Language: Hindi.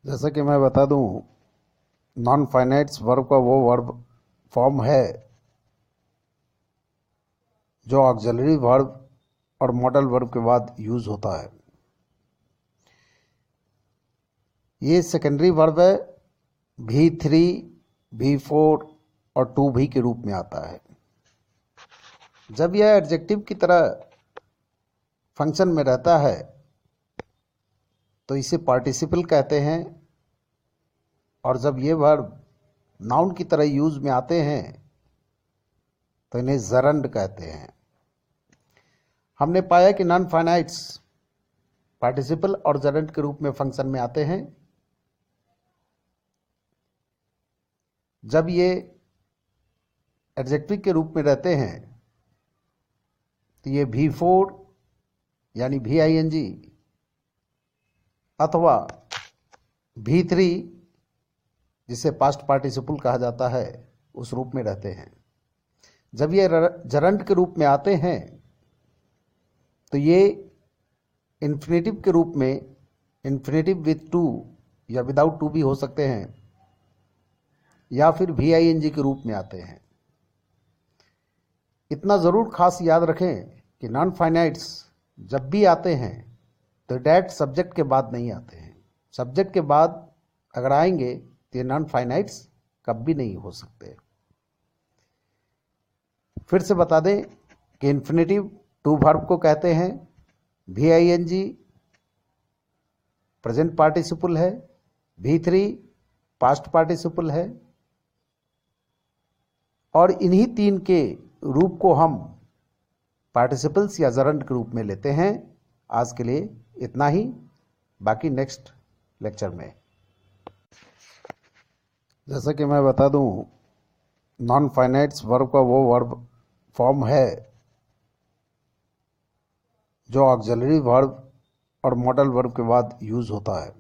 जैसा कि मैं बता दूं, नॉन फाइनाइट्स वर्ब का वो वर्ब फॉर्म है जो ऑक्सिलरी वर्ब और मॉडल वर्ब के बाद यूज होता है। ये सेकेंडरी वर्ब है, V3, V4 और टू भी के रूप में आता है। जब यह एडजेक्टिव की तरह फंक्शन में रहता है तो इसे पार्टिसिपल कहते हैं, और जब ये वर्ब नाउन की तरह यूज में आते हैं तो इन्हें जरंड कहते हैं। हमने पाया कि नॉन फाइनाइट्स पार्टिसिपल और जरंड के रूप में फंक्शन में आते हैं जब ये एडजेक्टिव के रूप में रहते हैं। तो ये V4 यानी VING अथवा V3 जिसे पास्ट पार्टिसिपल कहा जाता है उस रूप में रहते हैं। जब ये जरंड के रूप में आते हैं तो ये इन्फिनेटिव के रूप में इन्फिनेटिव विथ टू या विदाउट टू भी हो सकते हैं, या फिर VING के रूप में आते हैं। इतना ज़रूर खास याद रखें कि नॉन फाइनाइट्स जब भी आते हैं तो डायरेक्ट सब्जेक्ट के बाद नहीं आते हैं। सब्जेक्ट के बाद अगर आएंगे तो ये नॉन फाइनाइट्स कब भी नहीं हो सकते। फिर से बता दें कि इन्फिनेटिव टू वर्ब को कहते हैं, VING प्रेजेंट पार्टिसिपल है, V3 पास्ट पार्टिसिपल है, और इन्हीं तीन के रूप को हम पार्टिसिपल्स या जरंड के रूप में लेते हैं। आज के लिए इतना ही, बाकी नेक्स्ट लेक्चर में। जैसा कि मैं बता दूं, नॉन फाइनाइट्स वर्ब का वो वर्ब फॉर्म है जो ऑक्सिलरी वर्ब और मॉडल वर्ब के बाद यूज होता है।